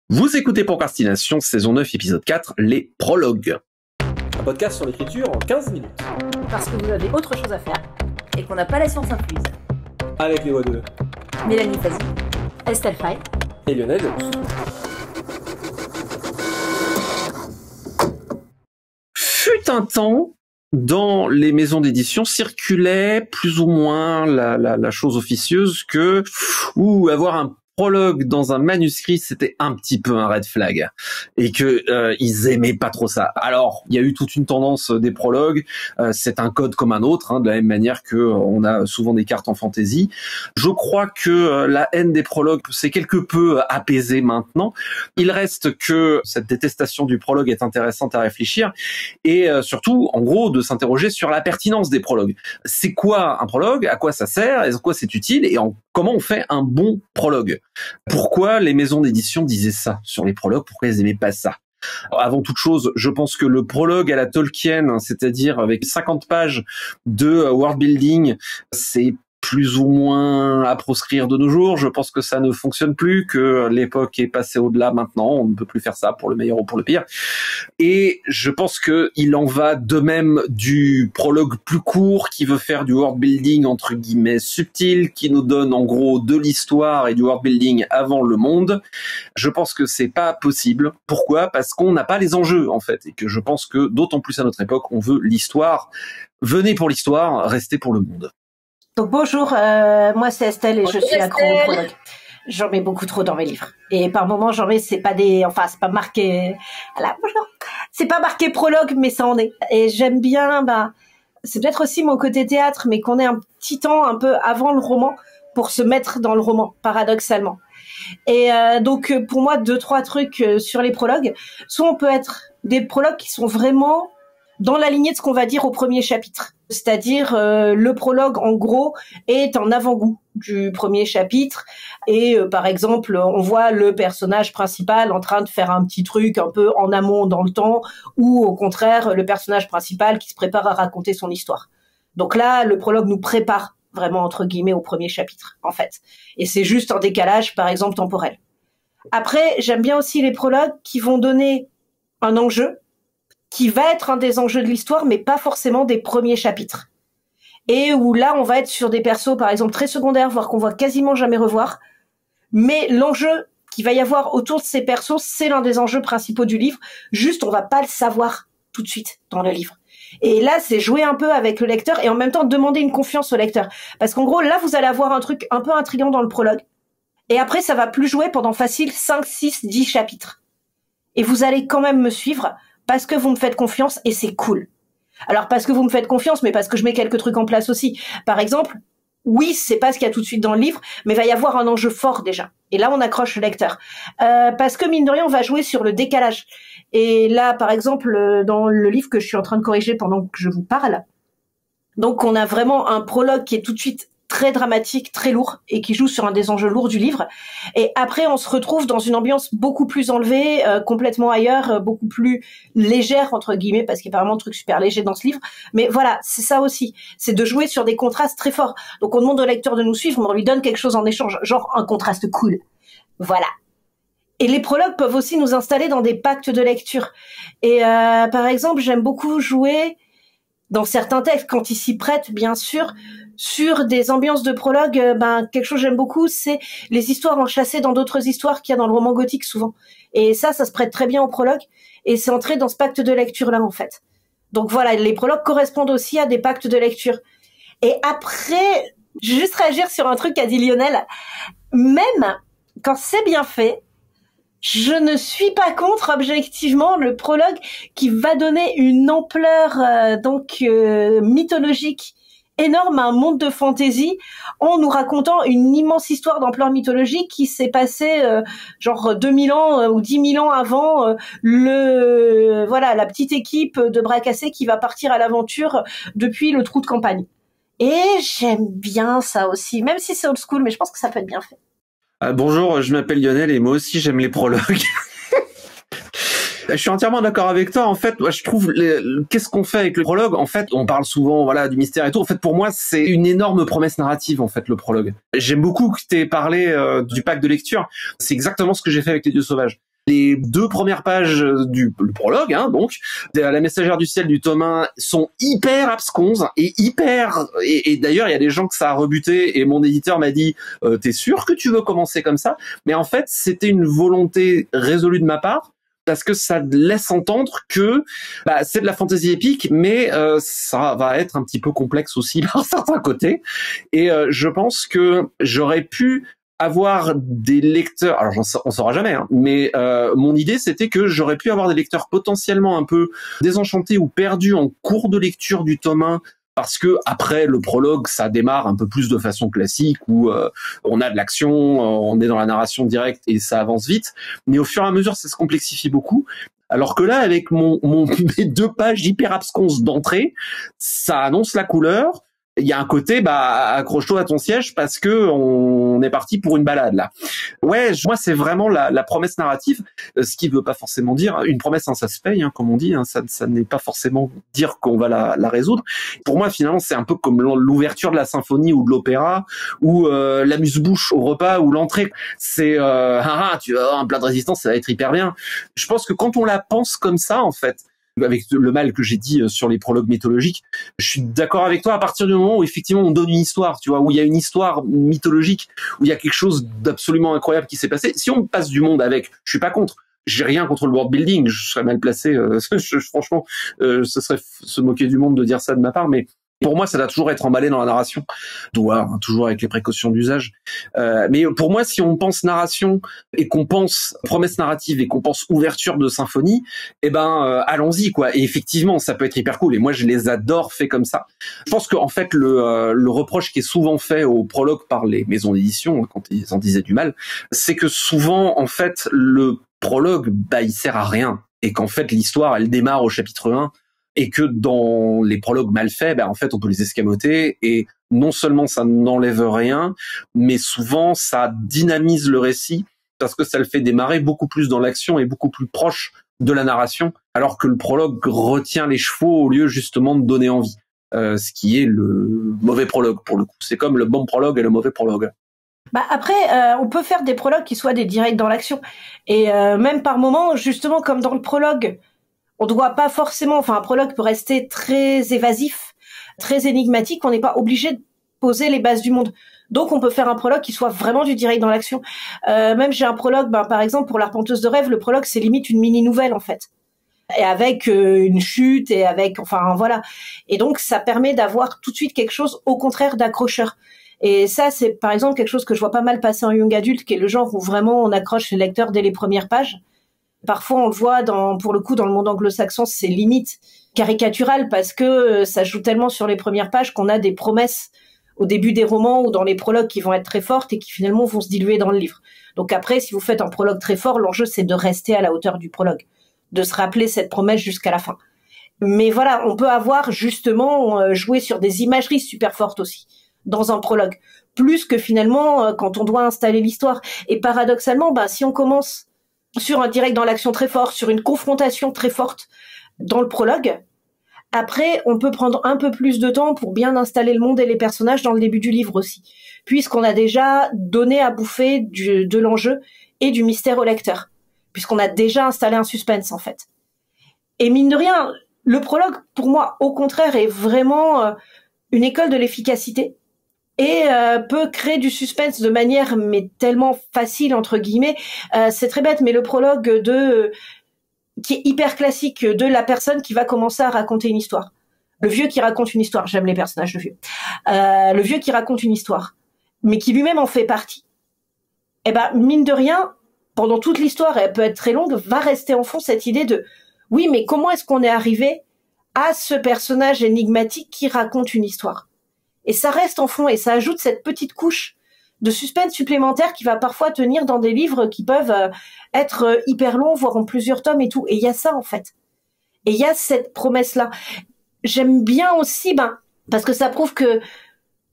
Vous écoutez Procrastination, saison 9, épisode 4, les prologues. Un podcast sur l'écriture en 15 minutes. Parce que vous avez autre chose à faire et qu'on n'a pas la science incluse. Avec les voix de Mélanie Fazi, Estelle Faye et Lionel Delous. Fut un temps, dans les maisons d'édition, circulait plus ou moins la chose officieuse que avoir un prologue dans un manuscrit, c'était un petit peu un red flag, et que ils aimaient pas trop ça. Alors, il y a eu toute une tendance des prologues, c'est un code comme un autre, hein, de la même manière que on a souvent des cartes en fantasy. Je crois que la haine des prologues s'est quelque peu apaisée maintenant. Il reste que cette détestation du prologue est intéressante à réfléchir, et surtout, en gros, de s'interroger sur la pertinence des prologues. C'est quoi un prologue? À quoi ça sert? Et en quoi c'est utile? Et comment on fait un bon prologue? Pourquoi les maisons d'édition disaient ça sur les prologues? Pourquoi elles aimaient pas ça? Alors, avant toute chose, je pense que le prologue à la Tolkien, c'est-à-dire avec 50 pages de world building, c'est plus ou moins à proscrire de nos jours. Je pense que ça ne fonctionne plus, que l'époque est passée au-delà maintenant. On ne peut plus faire ça pour le meilleur ou pour le pire. Et je pense que il en va de même du prologue plus court qui veut faire du world building entre guillemets subtil, qui nous donne en gros de l'histoire et du world building avant le monde. Je pense que c'est pas possible. Pourquoi? Parce qu'on n'a pas les enjeux en fait, et que je pense que d'autant plus à notre époque, on veut l'histoire. Venez pour l'histoire, restez pour le monde. Donc bonjour, moi c'est Estelle et bonjour, je suis accro au prologue. J'en mets beaucoup trop dans mes livres. Et par moments j'en mets, c'est pas marqué, voilà, bonjour. C'est pas marqué prologue, mais ça en est. Et j'aime bien, c'est peut-être aussi mon côté théâtre, mais qu'on ait un petit temps un peu avant le roman pour se mettre dans le roman, paradoxalement. Et donc pour moi, 2-3 trucs sur les prologues. Soit on peut être des prologues qui sont vraiment dans la lignée de ce qu'on va dire au premier chapitre. C'est-à-dire le prologue, en gros, est un avant-goût du premier chapitre. Et par exemple, on voit le personnage principal en train de faire un petit truc un peu en amont dans le temps, ou au contraire, le personnage principal qui se prépare à raconter son histoire. Donc là, le prologue nous prépare vraiment, entre guillemets, au premier chapitre, en fait. Et c'est juste un décalage, par exemple, temporel. Après, j'aime bien aussi les prologues qui vont donner un enjeu, qui va être un des enjeux de l'histoire, mais pas forcément des premiers chapitres. Et où là, on va être sur des persos, par exemple, très secondaires, voire qu'on va quasiment jamais revoir. Mais l'enjeu qu'il va y avoir autour de ces persos, c'est l'un des enjeux principaux du livre. Juste, on va pas le savoir tout de suite dans le livre. Et là, c'est jouer un peu avec le lecteur et en même temps demander une confiance au lecteur. Parce qu'en gros, là, vous allez avoir un truc un peu intriguant dans le prologue. Et après, ça va plus jouer pendant facile 5, 6, 10 chapitres. Et vous allez quand même me suivre parce que vous me faites confiance et c'est cool. Alors parce que vous me faites confiance, mais parce que je mets quelques trucs en place aussi. Par exemple, oui, c'est pas ce qu'il y a tout de suite dans le livre, mais il va y avoir un enjeu fort déjà. Et là, on accroche le lecteur. Parce que mine de rien, on va jouer sur le décalage. Et là, par exemple, dans le livre que je suis en train de corriger pendant que je vous parle, donc on a vraiment un prologue qui est tout de suite très dramatique, très lourd, et qui joue sur un des enjeux lourds du livre. Et après, on se retrouve dans une ambiance beaucoup plus enlevée, complètement ailleurs, beaucoup plus légère, entre guillemets, parce qu'il y a vraiment un truc super léger dans ce livre. Mais voilà, c'est ça aussi. C'est de jouer sur des contrastes très forts. Donc on demande au lecteur de nous suivre, mais on lui donne quelque chose en échange, genre un contraste cool. Voilà. Et les prologues peuvent aussi nous installer dans des pactes de lecture. Et par exemple, j'aime beaucoup jouer dans certains textes, quand ils s'y prêtent, bien sûr, sur des ambiances de prologue, quelque chose que j'aime beaucoup, c'est les histoires enchâssées dans d'autres histoires qu'il y a dans le roman gothique souvent. Et ça se prête très bien au prologue, et c'est entré dans ce pacte de lecture-là, en fait. Donc voilà, les prologues correspondent aussi à des pactes de lecture. Et après, je vais juste réagir sur un truc qu'a dit Lionel. Même quand c'est bien fait, je ne suis pas contre, objectivement, le prologue qui va donner une ampleur mythologique énorme à un monde de fantasy en nous racontant une immense histoire d'ampleur mythologique qui s'est passée genre 2000 ans ou 10 000 ans avant la petite équipe de bras cassés qui va partir à l'aventure depuis le trou de campagne. Et j'aime bien ça aussi, même si c'est old school, mais je pense que ça peut être bien fait. Bonjour, je m'appelle Lionel et moi aussi j'aime les prologues. Je suis entièrement d'accord avec toi. En fait, moi, je trouve, qu'est-ce qu'on fait avec le prologue? En fait, on parle souvent, voilà, du mystère et tout. En fait, pour moi, c'est une énorme promesse narrative, en fait, le prologue. J'aime beaucoup que tu aies parlé du pacte de lecture. C'est exactement ce que j'ai fait avec Les Dieux Sauvages. Les 2 premières pages le prologue, hein, donc, de La Messagère du ciel du tome 1 sont hyper absconses et d'ailleurs, il y a des gens que ça a rebuté et mon éditeur m'a dit, t'es sûr que tu veux commencer comme ça? Mais en fait, c'était une volonté résolue de ma part, parce que ça laisse entendre que c'est de la fantasy épique, mais ça va être un petit peu complexe aussi par certains côtés. Et je pense que j'aurais pu avoir des lecteurs, alors on saura jamais, hein, mais mon idée c'était que j'aurais pu avoir des lecteurs potentiellement un peu désenchantés ou perdus en cours de lecture du tome 1, parce que après le prologue, ça démarre un peu plus de façon classique où on a de l'action, on est dans la narration directe et ça avance vite. Mais au fur et à mesure, ça se complexifie beaucoup. Alors que là, avec mes 2 pages hyper absconses d'entrée, ça annonce la couleur. Il y a un côté, accroche-toi à ton siège parce que on est parti pour une balade là. Ouais, moi c'est vraiment la promesse narrative, ce qui veut pas forcément dire une promesse, hein, ça se paye, hein, comme on dit, hein, ça n'est pas forcément dire qu'on va la résoudre. Pour moi, finalement, c'est un peu comme l'ouverture de la symphonie ou de l'opéra ou l'amuse-bouche au repas ou l'entrée. C'est tu vas avoir un plat de résistance, ça va être hyper bien. Je pense que quand on la pense comme ça, en fait, avec le mal que j'ai dit sur les prologues mythologiques, je suis d'accord avec toi à partir du moment où effectivement on donne une histoire, tu vois, où il y a une histoire mythologique, où il y a quelque chose d'absolument incroyable qui s'est passé. Si on passe du monde avec, je suis pas contre. J'ai rien contre le world building, je serais mal placé. Franchement, ce serait se moquer du monde de dire ça de ma part, mais pour moi, ça doit toujours être emballé dans la narration. Toujours avec les précautions d'usage. Mais pour moi, si on pense narration et qu'on pense promesse narrative et qu'on pense ouverture de symphonie, allons-y, quoi. Et effectivement, ça peut être hyper cool. Et moi, je les adore fait comme ça. Je pense qu'en fait, le reproche qui est souvent fait au prologue par les maisons d'édition, quand ils en disaient du mal, c'est que souvent, en fait, le prologue, il sert à rien. Et qu'en fait, l'histoire, elle démarre au chapitre 1. Et que dans les prologues mal faits, en fait, on peut les escamoter. Et non seulement ça n'enlève rien, mais souvent ça dynamise le récit parce que ça le fait démarrer beaucoup plus dans l'action et beaucoup plus proche de la narration, alors que le prologue retient les chevaux au lieu justement de donner envie. Ce qui est le mauvais prologue pour le coup. C'est comme le bon prologue et le mauvais prologue. Après, on peut faire des prologues qui soient des directs dans l'action. Et même par moments, justement, comme dans le prologue, on doit pas forcément, un prologue peut rester très évasif, très énigmatique, on n'est pas obligé de poser les bases du monde. Donc on peut faire un prologue qui soit vraiment du direct dans l'action. Même j'ai un prologue, par exemple pour l'Arpenteuse de rêve, le prologue c'est limite une mini-nouvelle en fait. Et avec une chute et avec, voilà. Et donc ça permet d'avoir tout de suite quelque chose au contraire d'accrocheur. Et ça c'est par exemple quelque chose que je vois pas mal passer en young adulte, qui est le genre où vraiment on accroche le lecteur dès les premières pages. Parfois, on le voit pour le coup, dans le monde anglo-saxon, c'est limite caricatural parce que ça joue tellement sur les premières pages qu'on a des promesses au début des romans ou dans les prologues qui vont être très fortes et qui finalement vont se diluer dans le livre. Donc après, si vous faites un prologue très fort, l'enjeu c'est de rester à la hauteur du prologue, de se rappeler cette promesse jusqu'à la fin. Mais voilà, on peut avoir justement joué sur des imageries super fortes aussi dans un prologue, plus que finalement quand on doit installer l'histoire. Et paradoxalement, si on commence sur un direct dans l'action très fort, sur une confrontation très forte dans le prologue, après, on peut prendre un peu plus de temps pour bien installer le monde et les personnages dans le début du livre aussi, puisqu'on a déjà donné à bouffer de l'enjeu et du mystère au lecteur, puisqu'on a déjà installé un suspense, en fait. Et mine de rien, le prologue, pour moi, au contraire, est vraiment une école de l'efficacité, et peut créer du suspense de manière mais tellement facile entre guillemets. C'est très bête, mais le prologue qui est hyper classique de la personne qui va commencer à raconter une histoire. Le vieux qui raconte une histoire, j'aime les personnages de vieux. Le vieux qui raconte une histoire, mais qui lui-même en fait partie. Mine de rien, pendant toute l'histoire, elle peut être très longue, va rester en fond cette idée de oui, mais comment est-ce qu'on est arrivé à ce personnage énigmatique qui raconte une histoire? Et ça reste en fond et ça ajoute cette petite couche de suspense supplémentaire qui va parfois tenir dans des livres qui peuvent être hyper longs, voire en plusieurs tomes et tout. Et il y a ça en fait. Et il y a cette promesse-là. J'aime bien aussi, parce que ça prouve que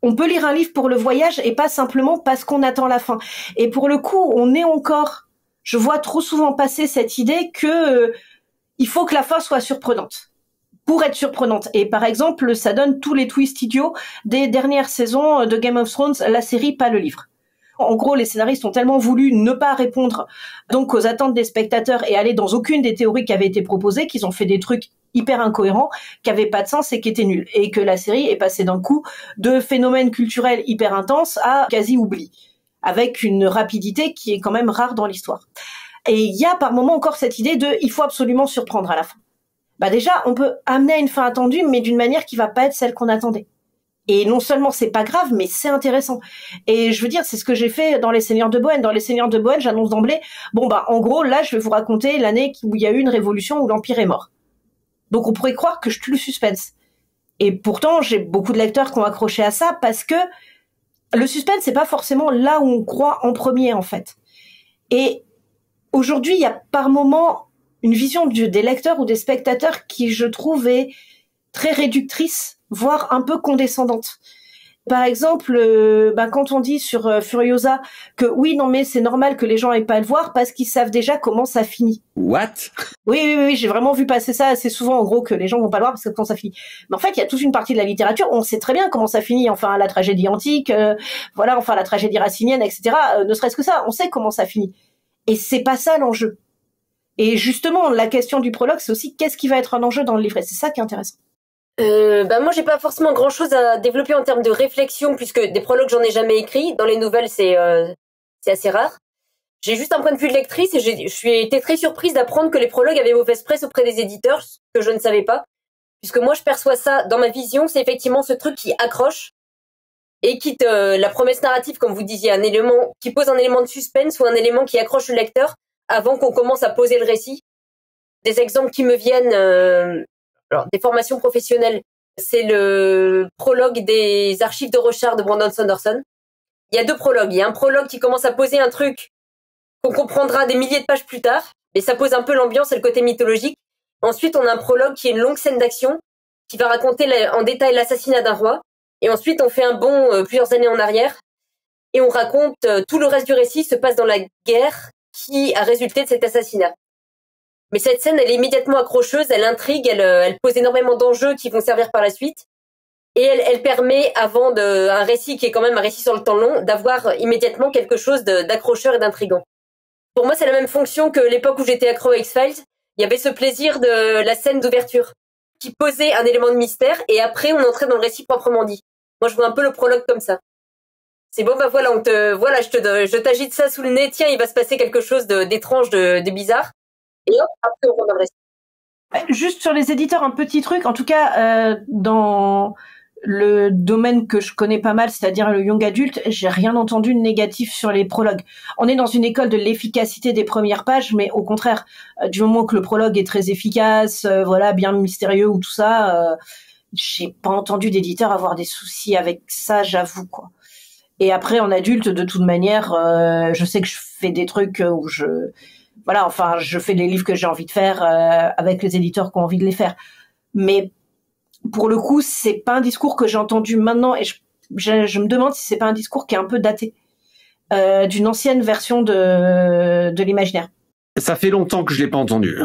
on peut lire un livre pour le voyage et pas simplement parce qu'on attend la fin. Et pour le coup, je vois trop souvent passer cette idée que il faut que la fin soit surprenante. Pour être surprenante. Et par exemple, ça donne tous les twists idiots des dernières saisons de Game of Thrones, la série, pas le livre. En gros, les scénaristes ont tellement voulu ne pas répondre donc aux attentes des spectateurs et aller dans aucune des théories qui avaient été proposées qu'ils ont fait des trucs hyper incohérents, qui avaient pas de sens et qui étaient nuls. Et que la série est passée d'un coup de phénomènes culturels hyper intenses à quasi oubli, avec une rapidité qui est quand même rare dans l'histoire. Et il y a par moment encore cette idée de il faut absolument surprendre à la fin. Bah déjà, on peut amener à une fin attendue, mais d'une manière qui va pas être celle qu'on attendait. Et non seulement c'est pas grave, mais c'est intéressant. Et je veux dire, c'est ce que j'ai fait dans Les Seigneurs de Bohême. Dans Les Seigneurs de Bohême, j'annonce d'emblée, bon bah en gros, là, je vais vous raconter l'année où il y a eu une révolution où l'Empire est mort. Donc on pourrait croire que je tue le suspense. Et pourtant, j'ai beaucoup de lecteurs qui ont accroché à ça parce que le suspense, c'est pas forcément là où on croit en premier, en fait. Et aujourd'hui, il y a par moment une vision des lecteurs ou des spectateurs qui, je trouve, est très réductrice, voire un peu condescendante. Par exemple, quand on dit sur Furiosa que oui, non mais c'est normal que les gens aient pas à le voir parce qu'ils savent déjà comment ça finit. What? Oui, j'ai vraiment vu passer ça assez souvent, en gros, que les gens vont pas le voir parce que comment ça finit. Mais en fait, il y a toute une partie de la littérature, on sait très bien comment ça finit, enfin la tragédie antique, la tragédie racinienne, etc. Ne serait-ce que ça, on sait comment ça finit. Et c'est pas ça l'enjeu. Et justement, la question du prologue, c'est aussi qu'est-ce qui va être un enjeu dans le livret. C'est ça qui est intéressant. Moi, j'ai pas forcément grand-chose à développer en termes de réflexion, puisque des prologues, j'en ai jamais écrit. Dans les nouvelles, c'est assez rare. J'ai juste un point de vue de lectrice et je suis été très surprise d'apprendre que les prologues avaient mauvaise presse auprès des éditeurs, ce que je ne savais pas. Puisque moi, je perçois ça, dans ma vision, c'est effectivement ce truc qui accroche et quitte la promesse narrative, comme vous disiez, un élément qui pose un élément de suspense ou un élément qui accroche le lecteur avant qu'on commence à poser le récit. Des exemples qui me viennent, alors des formations professionnelles, c'est le prologue des archives de Rochard de Brandon Sanderson. Il y a deux prologues. Il y a un prologue qui commence à poser un truc qu'on comprendra des milliers de pages plus tard, mais ça pose un peu l'ambiance et le côté mythologique. Ensuite, on a un prologue qui est une longue scène d'action qui va raconter en détail l'assassinat d'un roi. Et ensuite, on fait un bond plusieurs années en arrière et on raconte tout le reste du récit se passe dans la guerre qui a résulté de cet assassinat. Mais cette scène, elle est immédiatement accrocheuse, elle intrigue, elle pose énormément d'enjeux qui vont servir par la suite. Et elle permet, avant un récit qui est quand même un récit sur le temps long, d'avoir immédiatement quelque chose d'accrocheur et d'intrigant. Pour moi, c'est la même fonction que l'époque où j'étais accro à X-Files. Il y avait ce plaisir de la scène d'ouverture qui posait un élément de mystère et après, on entrait dans le récit proprement dit. Moi, je vois un peu le prologue comme ça. C'est bon, bah voilà, je t'agite ça sous le nez, tiens, il va se passer quelque chose d'étrange, de bizarre. Et hop, après, on rentre dans le récit. Juste sur les éditeurs, un petit truc. En tout cas, dans le domaine que je connais pas mal, c'est-à-dire le young adulte, j'ai rien entendu de négatif sur les prologues. On est dans une école de l'efficacité des premières pages, mais au contraire, du moment que le prologue est très efficace, bien mystérieux ou tout ça, j'ai pas entendu d'éditeur avoir des soucis avec ça, j'avoue, quoi. Et après, en adulte, de toute manière, je sais que je fais des trucs où je fais les livres que j'ai envie de faire avec les éditeurs qui ont envie de les faire. Mais pour le coup, c'est pas un discours que j'ai entendu maintenant et je me demande si c'est pas un discours qui est un peu daté d'une ancienne version de l'imaginaire. Ça fait longtemps que je l'ai pas entendu.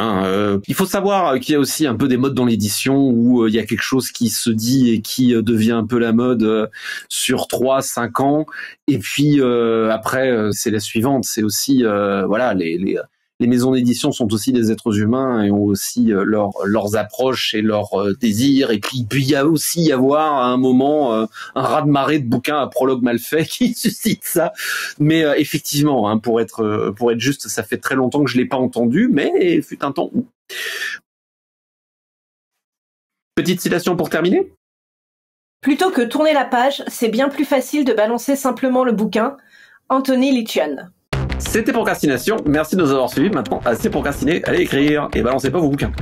Il faut savoir qu'il y a aussi un peu des modes dans l'édition où il y a quelque chose qui se dit et qui devient un peu la mode sur 3-5 ans. Et puis après, c'est la suivante. C'est aussi les maisons d'édition sont aussi des êtres humains et ont aussi leurs approches et leurs désirs. Et puis il peut y aussi y avoir à un moment un raz-de-marée de bouquins à prologue mal fait qui suscite ça. Mais effectivement, pour être juste, ça fait très longtemps que je l'ai pas entendu, mais il fut un temps où. Petite citation pour terminer. Plutôt que tourner la page, c'est bien plus facile de balancer simplement le bouquin. Anthony Litchian. C'était Procrastination. Merci de nous avoir suivis. Maintenant, assez procrastiné. Allez écrire et balancez pas vos bouquins.